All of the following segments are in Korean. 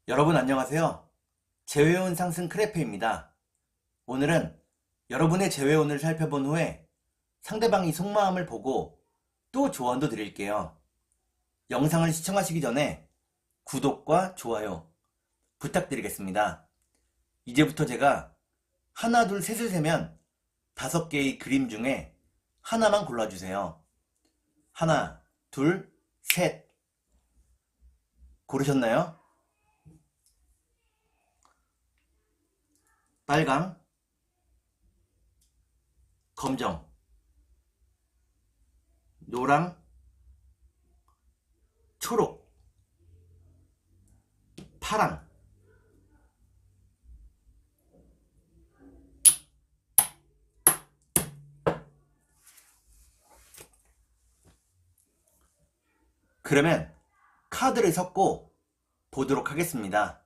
여러분 안녕하세요. 재회운 상승 크레페입니다. 오늘은 여러분의 재회운을 살펴본 후에 상대방이 속마음을 보고 또 조언도 드릴게요. 영상을 시청하시기 전에 구독과 좋아요 부탁드리겠습니다. 이제부터 제가 하나, 둘, 셋을 세면 5개의 그림 중에 하나만 골라주세요. 하나, 둘, 셋. 고르셨나요? 빨강, 검정, 노랑, 초록, 파랑. 그러면 카드를 섞고 보도록 하겠습니다.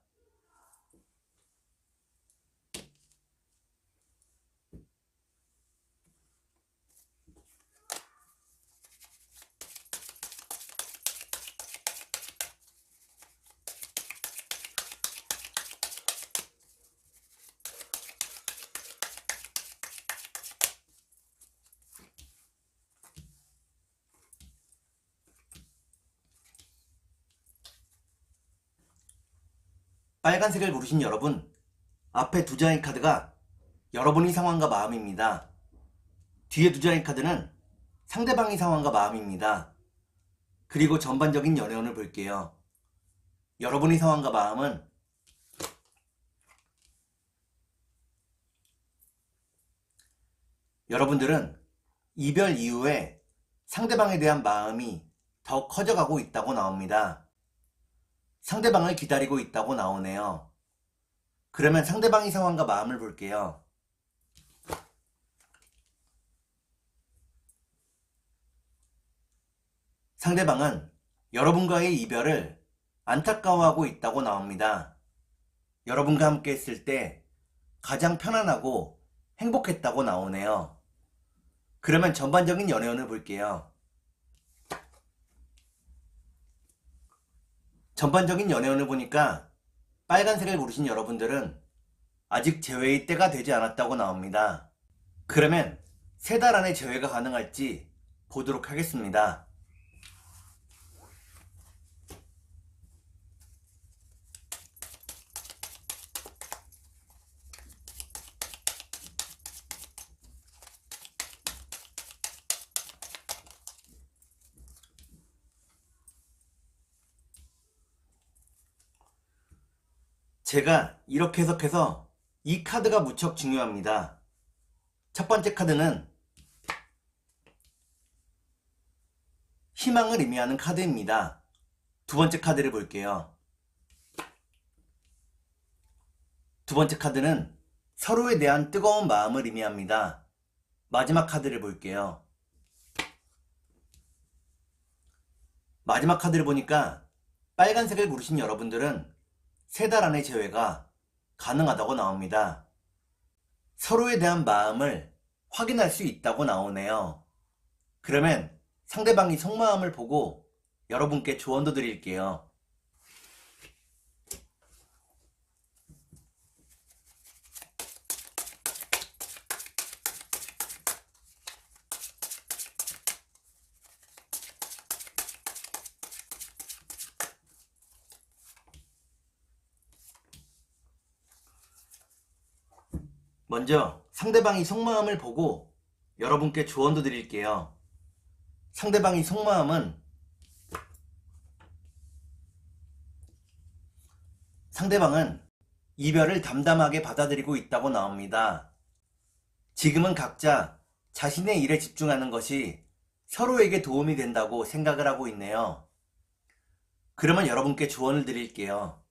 빨간색을 고르신 여러분, 앞에 두 장의 카드가 여러분의 상황과 마음입니다. 뒤에 두 장의 카드는 상대방의 상황과 마음입니다. 그리고 전반적인 연애운을 볼게요. 여러분의 상황과 마음은 여러분들은 이별 이후에 상대방에 대한 마음이 더 커져가고 있다고 나옵니다. 상대방을 기다리고 있다고 나오네요. 그러면 상대방의 상황과 마음을 볼게요. 상대방은 여러분과의 이별을 안타까워하고 있다고 나옵니다. 여러분과 함께 했을 때 가장 편안하고 행복했다고 나오네요. 그러면 전반적인 연애운을 볼게요. 전반적인 연애운을 보니까 빨간색을 고르신 여러분들은 아직 재회의 때가 되지 않았다고 나옵니다. 그러면 3달 안에 재회가 가능할지 보도록 하겠습니다. 제가 이렇게 해석해서 이 카드가 무척 중요합니다. 첫 번째 카드는 희망을 의미하는 카드입니다. 두 번째 카드를 볼게요. 두 번째 카드는 서로에 대한 뜨거운 마음을 의미합니다. 마지막 카드를 볼게요. 마지막 카드를 보니까 빨간색을 고르신 여러분들은 3달 안에 재회가 가능하다고 나옵니다. 서로에 대한 마음을 확인할 수 있다고 나오네요. 그러면 상대방이 속마음을 보고 여러분께 조언도 드릴게요. 먼저 상대방이 속마음을 보고 여러분께 조언도 드릴게요. 상대방이 속마음은 상대방은 이별을 담담하게 받아들이고 있다고 나옵니다. 지금은 각자 자신의 일에 집중하는 것이 서로에게 도움이 된다고 생각을 하고 있네요. 그러면 여러분께 조언을 드릴게요.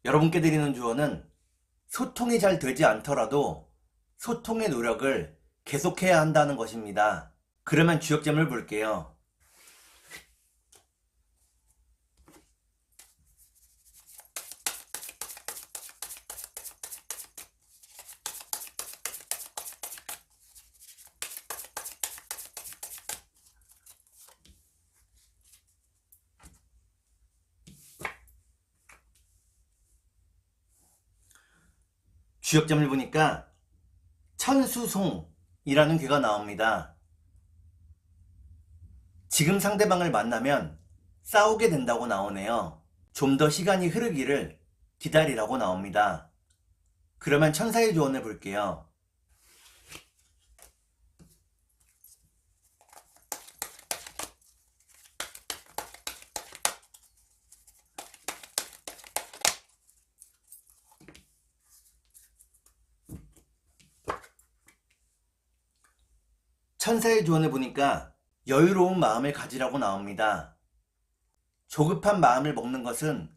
여러분께 드리는 조언은 소통이 잘 되지 않더라도 소통의 노력을 계속해야 한다는 것입니다. 그러면 주역점을 볼게요. 주역점을 보니까 천수송이라는 괴가 나옵니다. 지금 상대방을 만나면 싸우게 된다고 나오네요. 좀 더 시간이 흐르기를 기다리라고 나옵니다. 그러면 천사의 조언을 볼게요. 천사의 조언을 보니까 여유로운 마음을 가지라고 나옵니다. 조급한 마음을 먹는 것은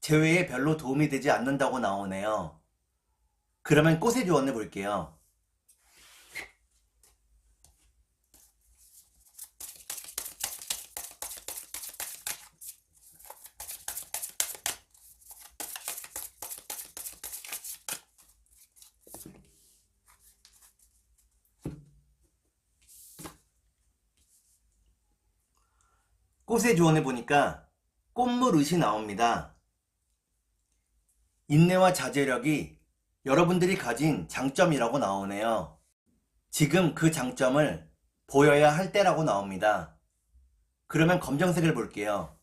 재회에 별로 도움이 되지 않는다고 나오네요. 그러면 꽃의 조언을 볼게요. 꽃의 조언을 보니까 꽃무릇이 나옵니다. 인내와 자제력이 여러분들이 가진 장점이라고 나오네요. 지금 그 장점을 보여야 할 때라고 나옵니다. 그러면 검정색을 볼게요.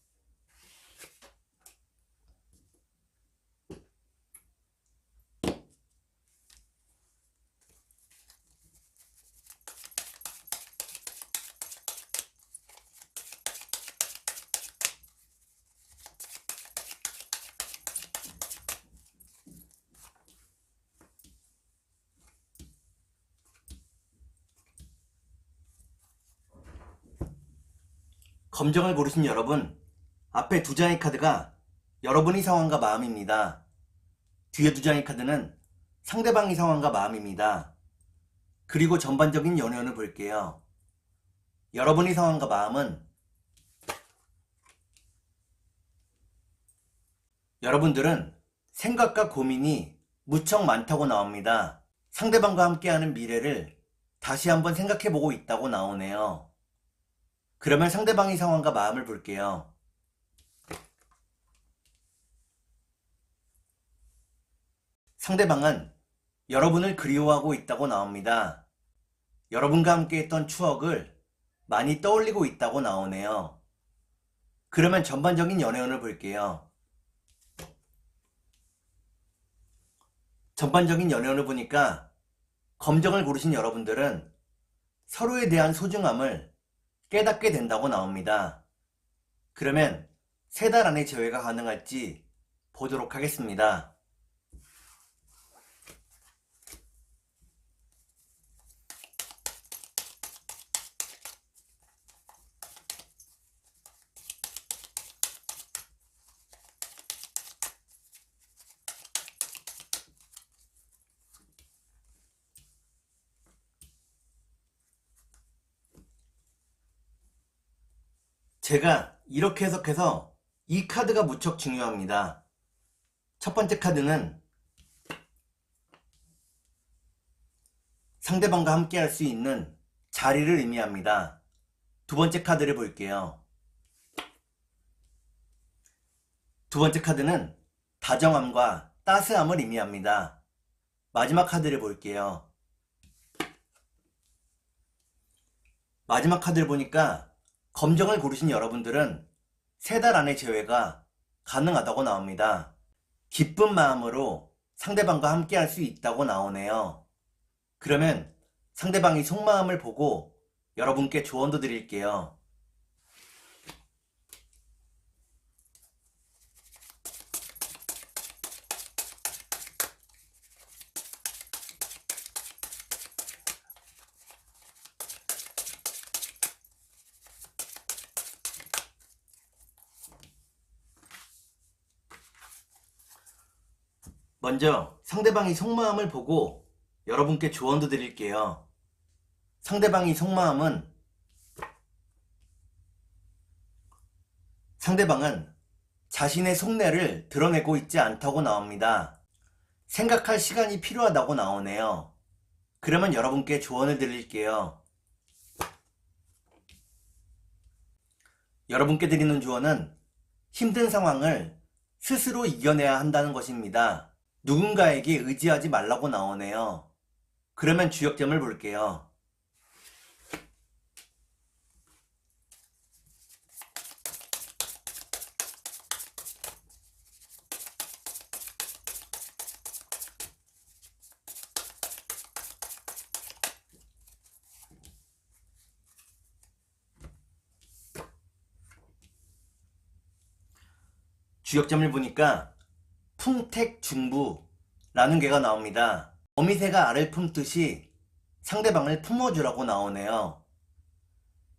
검정을 고르신 여러분, 앞에 두 장의 카드가 여러분의 상황과 마음입니다. 뒤에 두 장의 카드는 상대방의 상황과 마음입니다. 그리고 전반적인 연애운을 볼게요. 여러분의 상황과 마음은 여러분들은 생각과 고민이 무척 많다고 나옵니다. 상대방과 함께하는 미래를 다시 한번 생각해보고 있다고 나오네요. 그러면 상대방의 상황과 마음을 볼게요. 상대방은 여러분을 그리워하고 있다고 나옵니다. 여러분과 함께 했던 추억을 많이 떠올리고 있다고 나오네요. 그러면 전반적인 연애운을 볼게요. 전반적인 연애운을 보니까 검정을 고르신 여러분들은 서로에 대한 소중함을 깨닫게 된다고 나옵니다. 그러면 3달 안에 재회가 가능할지 보도록 하겠습니다. 제가 이렇게 해석해서 이 카드가 무척 중요합니다. 첫 번째 카드는 상대방과 함께 할 수 있는 자리를 의미합니다. 두 번째 카드를 볼게요. 두 번째 카드는 다정함과 따스함을 의미합니다. 마지막 카드를 볼게요. 마지막 카드를 보니까 검정을 고르신 여러분들은 3달 안에 재회가 가능하다고 나옵니다. 기쁜 마음으로 상대방과 함께 할 수 있다고 나오네요. 그러면 상대방이 속마음을 보고 여러분께 조언도 드릴게요. 먼저 상대방이 속마음을 보고 여러분께 조언도 드릴게요. 상대방이 속마음은 상대방은 자신의 속내를 드러내고 있지 않다고 나옵니다. 생각할 시간이 필요하다고 나오네요. 그러면 여러분께 조언을 드릴게요. 여러분께 드리는 조언은 힘든 상황을 스스로 이겨내야 한다는 것입니다. 누군가에게 의지하지 말라고 나오네요. 그러면 주역점을 볼게요. 주역점을 보니까 풍택중부라는 개가 나옵니다. 어미새가 알을 품듯이 상대방을 품어주라고 나오네요.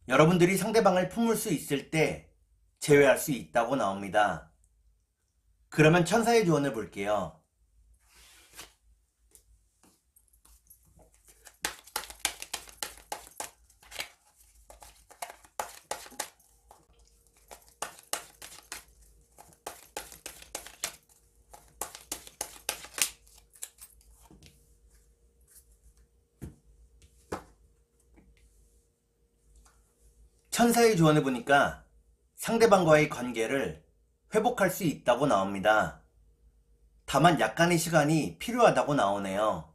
여러분들이 상대방을 품을 수 있을 때 제외할 수 있다고 나옵니다. 그러면 천사의 조언을 볼게요. 천사의 조언을 보니까 상대방과의 관계를 회복할 수 있다고 나옵니다. 다만 약간의 시간이 필요하다고 나오네요.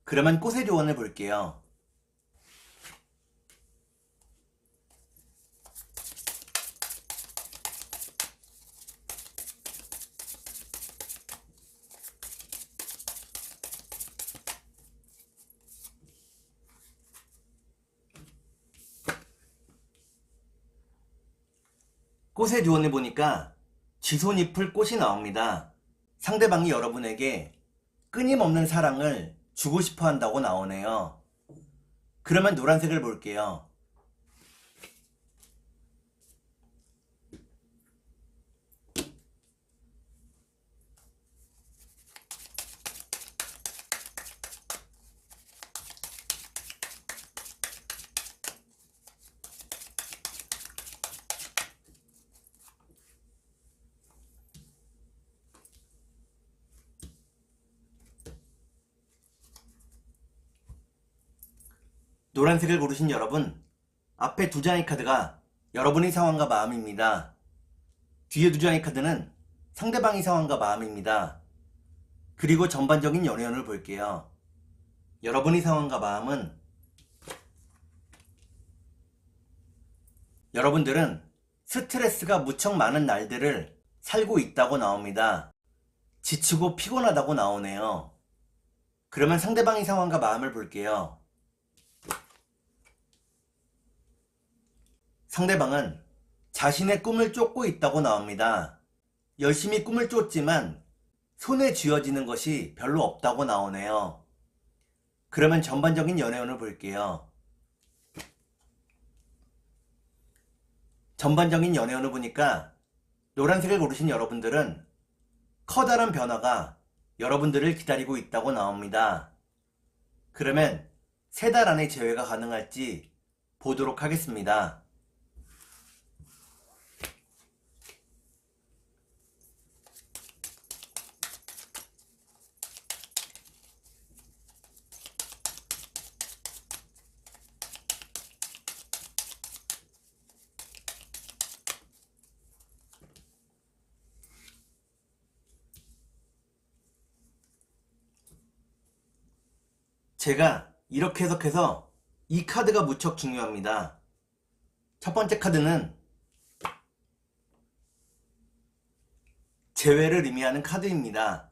그러면 꽃의 조언을 볼게요. 꽃의 조언을 보니까 지손잎을 꽃이 나옵니다. 상대방이 여러분에게 끊임없는 사랑을 주고 싶어 한다고 나오네요. 그러면 노란색을 볼게요. 노란색을 고르신 여러분, 앞에 두 장의 카드가 여러분의 상황과 마음입니다. 뒤에 두 장의 카드는 상대방의 상황과 마음입니다. 그리고 전반적인 연애운을 볼게요. 여러분의 상황과 마음은 여러분들은 스트레스가 무척 많은 날들을 살고 있다고 나옵니다. 지치고 피곤하다고 나오네요. 그러면 상대방의 상황과 마음을 볼게요. 상대방은 자신의 꿈을 쫓고 있다고 나옵니다. 열심히 꿈을 쫓지만 손에 쥐어지는 것이 별로 없다고 나오네요. 그러면 전반적인 연애운을 볼게요. 전반적인 연애운을 보니까 노란색을 고르신 여러분들은 커다란 변화가 여러분들을 기다리고 있다고 나옵니다. 그러면 3달 안에 재회가 가능할지 보도록 하겠습니다. 제가 이렇게 해석해서 이 카드가 무척 중요합니다. 첫 번째 카드는 재회를 의미하는 카드입니다.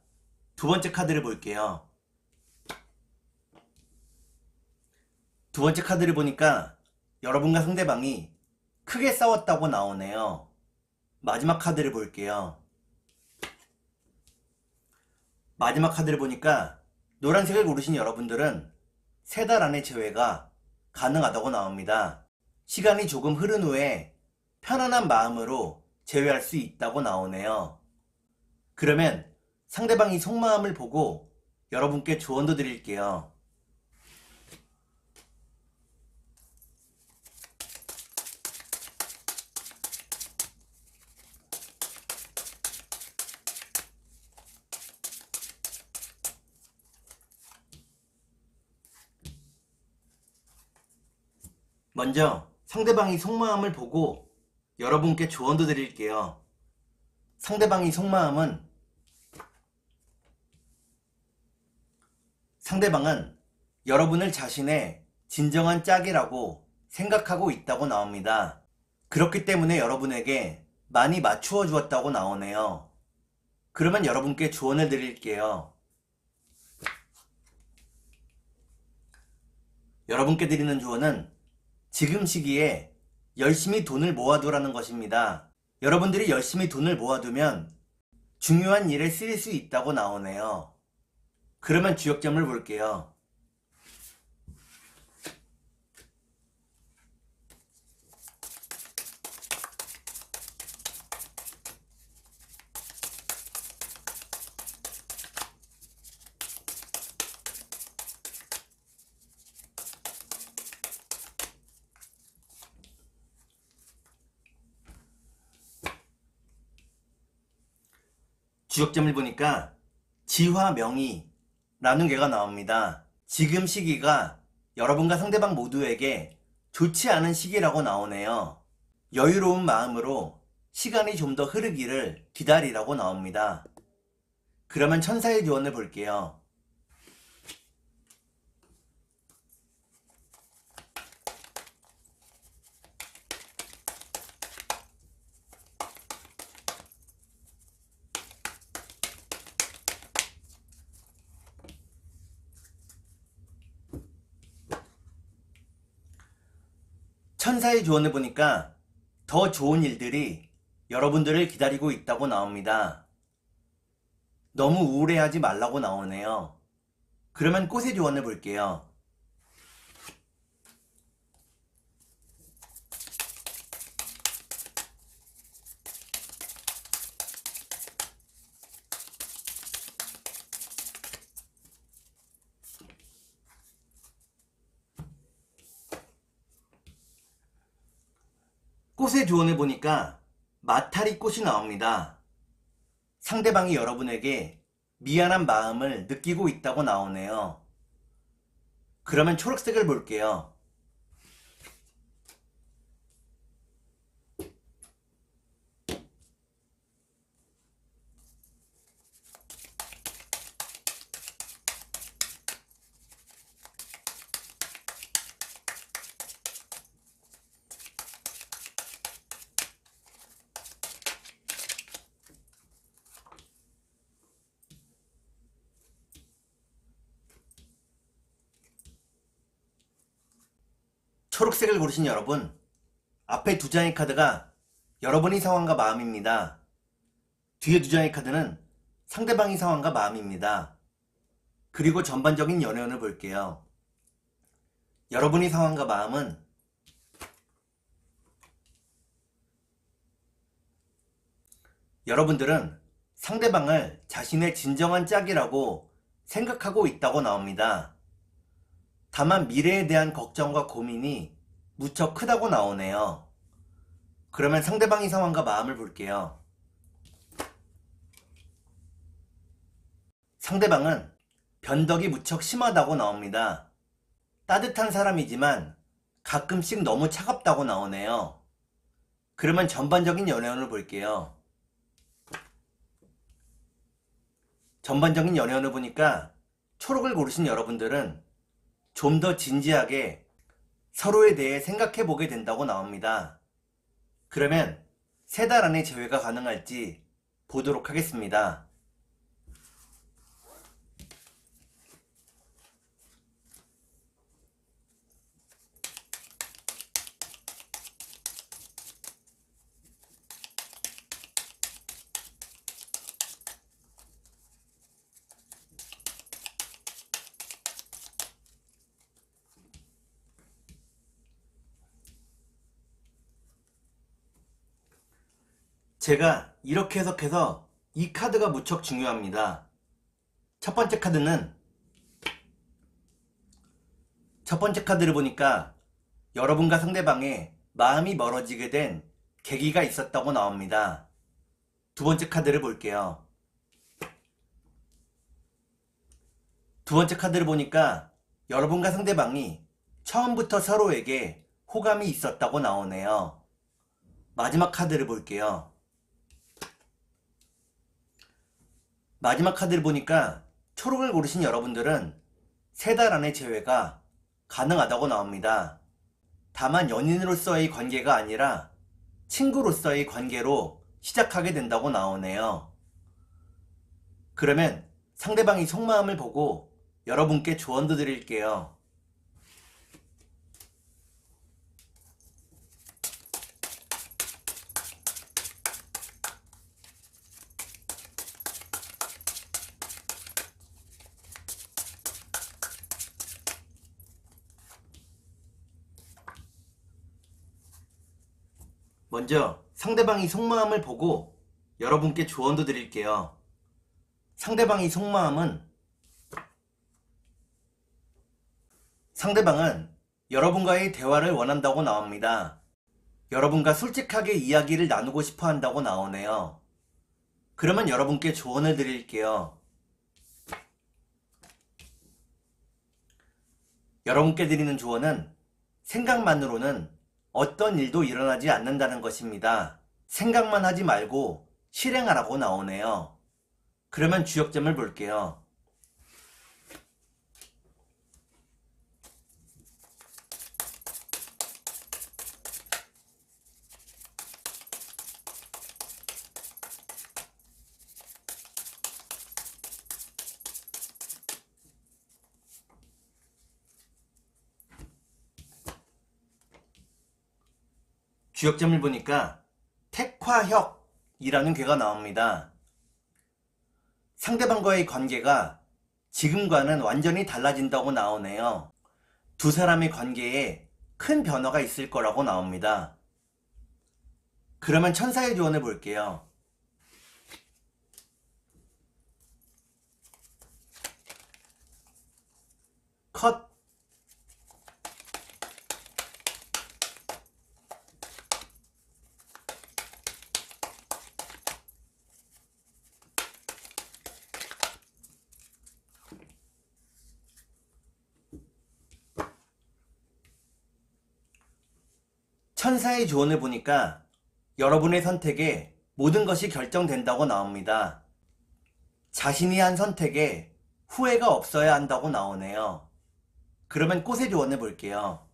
두 번째 카드를 볼게요. 두 번째 카드를 보니까 여러분과 상대방이 크게 싸웠다고 나오네요. 마지막 카드를 볼게요. 마지막 카드를 보니까 노란색을 고르신 여러분들은 3달 안에 재회가 가능하다고 나옵니다. 시간이 조금 흐른 후에 편안한 마음으로 재회할 수 있다고 나오네요. 그러면 상대방이 속마음을 보고 여러분께 조언도 드릴게요. 먼저 상대방이 속마음을 보고 여러분께 조언도 드릴게요. 상대방이 속마음은 상대방은 여러분을 자신의 진정한 짝이라고 생각하고 있다고 나옵니다. 그렇기 때문에 여러분에게 많이 맞추어 주었다고 나오네요. 그러면 여러분께 조언을 드릴게요. 여러분께 드리는 조언은 지금 시기에 열심히 돈을 모아두라는 것입니다. 여러분들이 열심히 돈을 모아두면 중요한 일에 쓰일 수 있다고 나오네요. 그러면 주역점을 볼게요. 주역점을 보니까 지화명의라는 괴가 나옵니다. 지금 시기가 여러분과 상대방 모두에게 좋지 않은 시기라고 나오네요. 여유로운 마음으로 시간이 좀 더 흐르기를 기다리라고 나옵니다. 그러면 천사의 조언을 볼게요. 천사의 조언을 보니까 더 좋은 일들이 여러분들을 기다리고 있다고 나옵니다. 너무 우울해하지 말라고 나오네요. 그러면 꽃의 조언을 볼게요. 꽃의 조언을 보니까 마타리 꽃이 나옵니다. 상대방이 여러분에게 미안한 마음을 느끼고 있다고 나오네요. 그러면 초록색을 볼게요. 초록색을 고르신 여러분, 앞에 두 장의 카드가 여러분의 상황과 마음입니다. 뒤에 두 장의 카드는 상대방의 상황과 마음입니다. 그리고 전반적인 연애운을 볼게요. 여러분의 상황과 마음은 여러분들은 상대방을 자신의 진정한 짝이라고 생각하고 있다고 나옵니다. 다만 미래에 대한 걱정과 고민이 무척 크다고 나오네요. 그러면 상대방의 상황과 마음을 볼게요. 상대방은 변덕이 무척 심하다고 나옵니다. 따뜻한 사람이지만 가끔씩 너무 차갑다고 나오네요. 그러면 전반적인 연애운을 볼게요. 전반적인 연애운을 보니까 초록을 고르신 여러분들은 좀 더 진지하게 서로에 대해 생각해 보게 된다고 나옵니다. 그러면 3달 안에 재회가 가능할지 보도록 하겠습니다. 제가 이렇게 해석해서 이 카드가 무척 중요합니다. 첫 번째 카드를 보니까 여러분과 상대방의 마음이 멀어지게 된 계기가 있었다고 나옵니다. 두 번째 카드를 볼게요. 두 번째 카드를 보니까 여러분과 상대방이 처음부터 서로에게 호감이 있었다고 나오네요. 마지막 카드를 볼게요. 마지막 카드를 보니까 초록을 고르신 여러분들은 3달 안에 재회가 가능하다고 나옵니다. 다만 연인으로서의 관계가 아니라 친구로서의 관계로 시작하게 된다고 나오네요. 그러면 상대방이 속마음을 보고 여러분께 조언도 드릴게요. 먼저 상대방이 속마음을 보고 여러분께 조언도 드릴게요. 상대방은 여러분과의 대화를 원한다고 나옵니다. 여러분과 솔직하게 이야기를 나누고 싶어 한다고 나오네요. 그러면 여러분께 조언을 드릴게요. 여러분께 드리는 조언은 생각만으로는 어떤 일도 일어나지 않는다는 것입니다. 생각만 하지 말고 실행하라고 나오네요. 그러면 주역점을 볼게요. 주역점을 보니까 택화혁이라는 괴가 나옵니다. 상대방과의 관계가 지금과는 완전히 달라진다고 나오네요. 두 사람의 관계에 큰 변화가 있을 거라고 나옵니다. 그러면 천사의 조언을 볼게요. 컷. 천사의 조언을 보니까 여러분의 선택에 모든 것이 결정된다고 나옵니다. 자신이 한 선택에 후회가 없어야 한다고 나오네요. 그러면 꽃의 조언을 볼게요.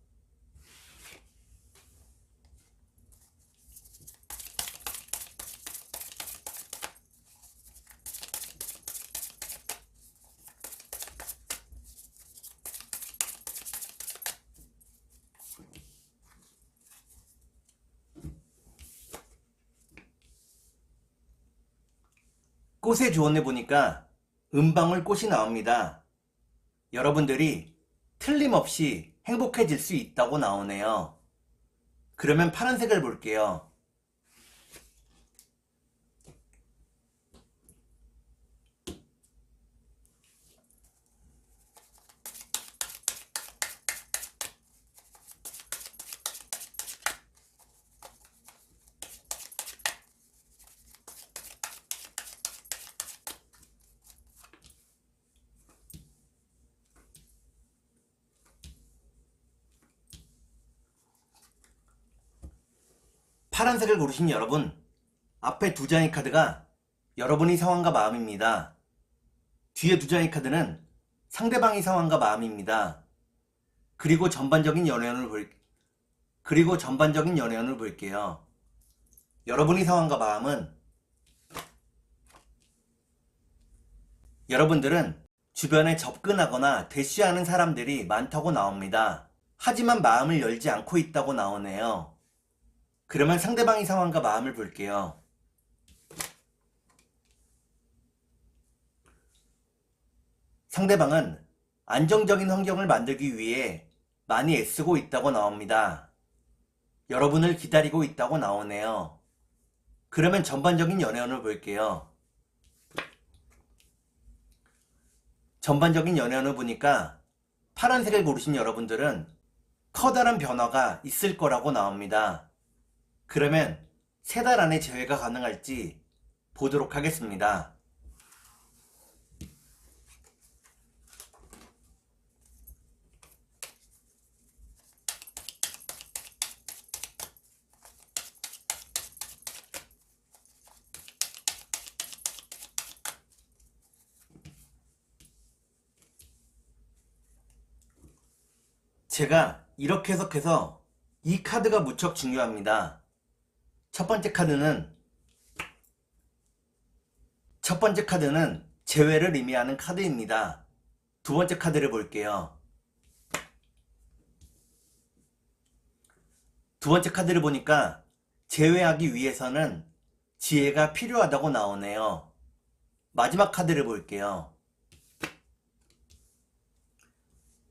꽃의 조언을 보니까 은방울 꽃이 나옵니다. 여러분들이 틀림없이 행복해질 수 있다고 나오네요. 그러면 파란색을 볼게요. 파란색을 고르신 여러분, 앞에 2장의 카드가 여러분의 상황과 마음입니다. 뒤에 2장의 카드는 상대방의 상황과 마음입니다. 그리고 전반적인 연애운을 볼게요. 여러분의 상황과 마음은 여러분들은 주변에 접근하거나 대시하는 사람들이 많다고 나옵니다. 하지만 마음을 열지 않고 있다고 나오네요. 그러면 상대방의 상황과 마음을 볼게요. 상대방은 안정적인 환경을 만들기 위해 많이 애쓰고 있다고 나옵니다. 여러분을 기다리고 있다고 나오네요. 그러면 전반적인 연애운을 볼게요. 전반적인 연애운을 보니까 파란색을 고르신 여러분들은 커다란 변화가 있을 거라고 나옵니다. 그러면 3달 안에 재회가 가능할지 보도록 하겠습니다. 제가 이렇게 해석해서 이 카드가 무척 중요합니다. 첫 번째 카드는 재회를 의미하는 카드입니다. 두 번째 카드를 볼게요. 두 번째 카드를 보니까 재회하기 위해서는 지혜가 필요하다고 나오네요. 마지막 카드를 볼게요.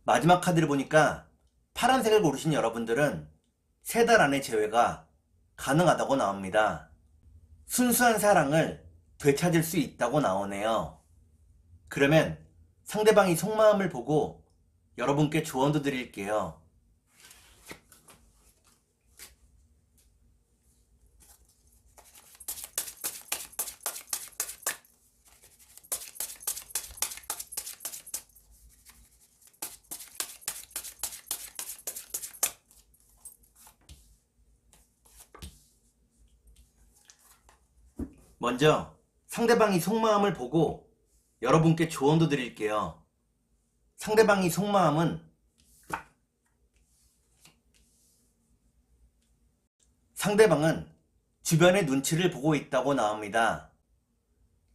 마지막 카드를 보니까 파란색을 고르신 여러분들은 3달 안에 재회가 가능하다고 나옵니다. 순수한 사랑을 되찾을 수 있다고 나오네요. 그러면 상대방이 속마음을 보고 여러분께 조언도 드릴게요. 먼저 상대방이 속마음을 보고 여러분께 조언도 드릴게요. 상대방이 속마음은 상대방은 주변의 눈치를 보고 있다고 나옵니다.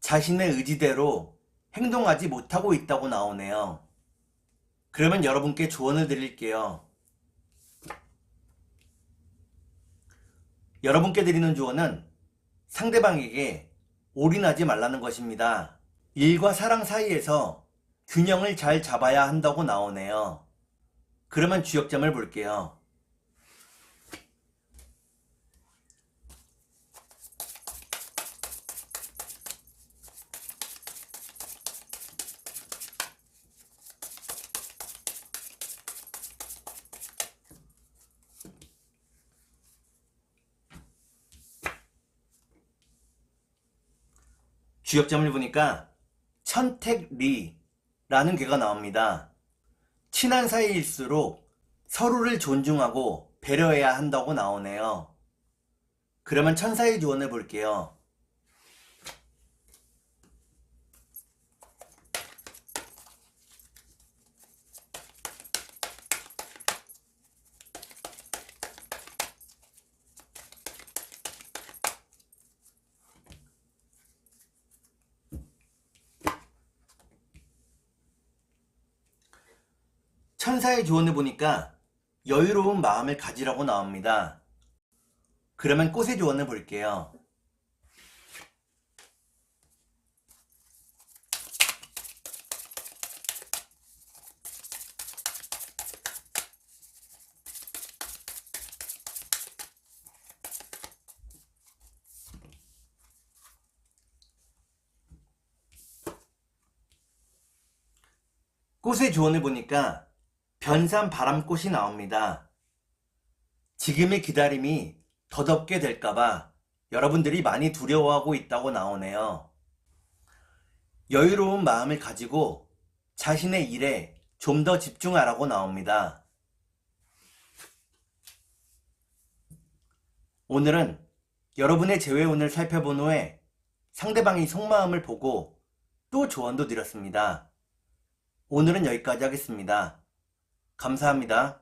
자신의 의지대로 행동하지 못하고 있다고 나오네요. 그러면 여러분께 조언을 드릴게요. 여러분께 드리는 조언은 상대방에게 올인하지 말라는 것입니다. 일과 사랑 사이에서 균형을 잘 잡아야 한다고 나오네요. 그러면 주역점을 볼게요. 주역점을 보니까 천택리라는 괴가 나옵니다. 친한 사이일수록 서로를 존중하고 배려해야 한다고 나오네요. 그러면 천사의 조언을 볼게요. 천사의 조언을 보니까 여유로운 마음을 가지라고 나옵니다. 그러면 꽃의 조언을 볼게요. 꽃의 조언을 보니까 변산 바람꽃이 나옵니다. 지금의 기다림이 덧없게 될까봐 여러분들이 많이 두려워하고 있다고 나오네요. 여유로운 마음을 가지고 자신의 일에 좀 더 집중하라고 나옵니다. 오늘은 여러분의 재회운을 살펴본 후에 상대방의 속마음을 보고 또 조언도 드렸습니다. 오늘은 여기까지 하겠습니다. 감사합니다.